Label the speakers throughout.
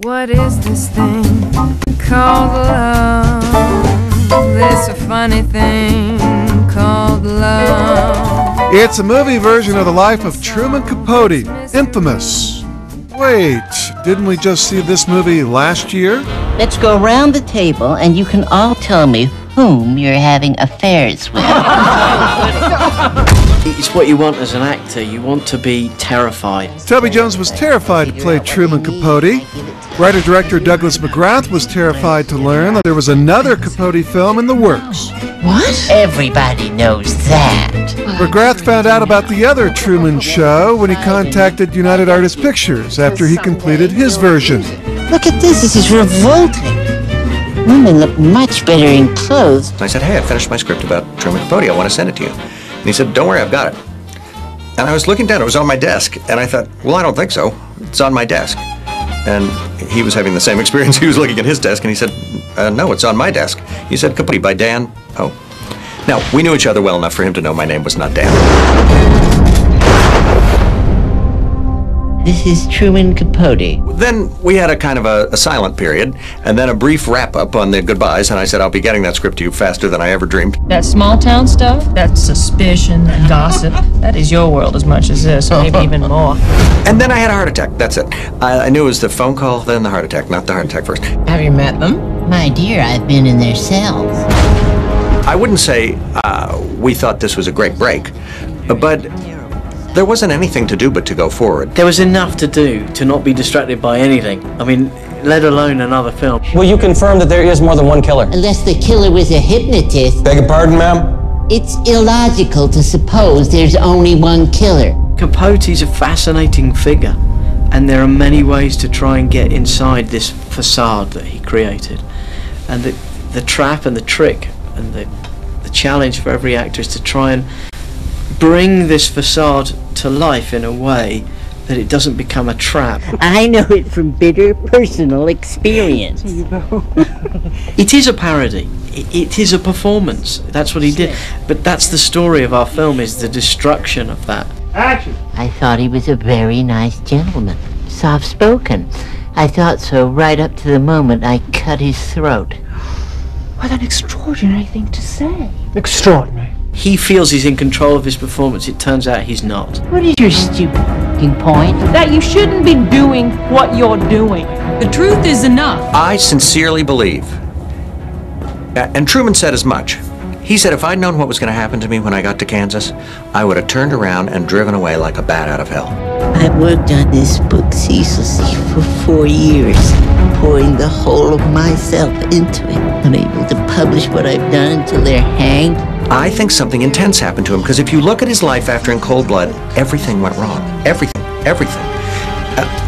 Speaker 1: What is this thing called love? This a funny thing called love.
Speaker 2: It's a movie version of the life of Truman Capote, infamous. Wait, didn't we just see this movie last year?
Speaker 3: Let's go around the table and you can all tell me whom you're having affairs with.
Speaker 4: It's what you want as an actor. You want to be terrified.
Speaker 2: Toby Jones was terrified to play Truman Capote. Writer-director Douglas McGrath was terrified to learn that there was another Capote film in the works.
Speaker 3: What? Everybody knows that.
Speaker 2: McGrath found out about the other Truman Show when he contacted United Artists Pictures after he completed his version.
Speaker 3: Look at this. This is revolting. Women look much better in clothes.
Speaker 5: I said, hey, I finished my script about Truman Capote. I want to send it to you. And he said, don't worry, I've got it. And I was looking down. It was on my desk. And I thought, well, I don't think so. It's on my desk. And he was having the same experience. He was looking at his desk, and he said, no, it's on my desk. He said, Capote by Dan. Oh. Now, we knew each other well enough for him to know my name was not Dan.
Speaker 3: This is Truman Capote.
Speaker 5: Then we had a kind of a silent period, and then a brief wrap-up on the goodbyes, and I said, I'll be getting that script to you faster than I ever dreamed.
Speaker 6: That small town stuff, that suspicion, that gossip, that is your world as much as this, maybe even more.
Speaker 5: And then I had a heart attack, that's it. I knew it was the phone call, then the heart attack, not the heart attack first.
Speaker 6: Have you met them?
Speaker 3: My dear, I've been in their cells.
Speaker 5: I wouldn't say we thought this was a great break, but there wasn't anything to do but to go forward.
Speaker 4: There was enough to do to not be distracted by anything. I mean, let alone another film.
Speaker 7: Will you confirm that there is more than one killer?
Speaker 3: Unless the killer was a hypnotist.
Speaker 7: Beg your pardon, ma'am?
Speaker 3: It's illogical to suppose there's only one killer.
Speaker 4: Capote's a fascinating figure, and there are many ways to try and get inside this facade that he created. And the trap and the trick and the challenge for every actor is to try and bring this facade to life in a way that it doesn't become a trap.
Speaker 3: I know it from bitter personal experience.
Speaker 4: It is a parody. It is a performance. That's what he did. But that's the story of our film, is the destruction of that.
Speaker 2: Action!
Speaker 3: I thought he was a very nice gentleman. Soft-spoken. I thought so right up to the moment I cut his throat.
Speaker 6: What an extraordinary thing to say.
Speaker 7: Extraordinary.
Speaker 4: He feels he's in control of his performance. It turns out he's not.
Speaker 3: What is your stupid point?
Speaker 6: That you shouldn't be doing what you're doing. The truth is enough.
Speaker 5: I sincerely believe, and Truman said as much, he said if I'd known what was going to happen to me when I got to Kansas, I would have turned around and driven away like a bat out of hell.
Speaker 3: I've worked on this book ceaselessly for 4 years, pouring the whole of myself into it. I'm able to publish what I've done until they're hanged.
Speaker 5: I think something intense happened to him, because if you look at his life after In Cold Blood, everything went wrong. Everything.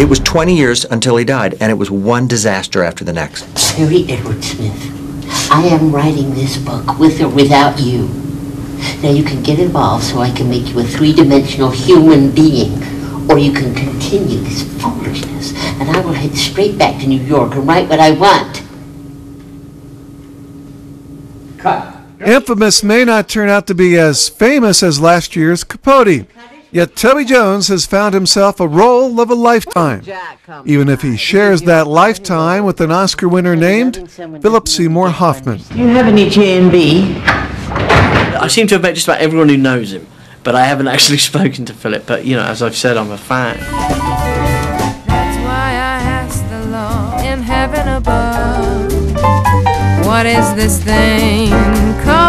Speaker 5: It was 20 years until he died, and it was one disaster after the next.
Speaker 3: Harry Edward Smith, I am writing this book with or without you. Now you can get involved so I can make you a three-dimensional human being, or you can continue this foolishness, and I will head straight back to New York and write what I want.
Speaker 7: Cut.
Speaker 2: Infamous may not turn out to be as famous as last year's Capote, yet Toby Jones has found himself a role of a lifetime, even if he shares that lifetime with an Oscar winner named Philip Seymour Hoffman.
Speaker 3: Do you have any J&B?
Speaker 4: I seem to have met just about everyone who knows him, but I haven't actually spoken to Philip. But, you know, as I've said, I'm a fan.
Speaker 1: That's why I asked the Lord in heaven above, what is this thing called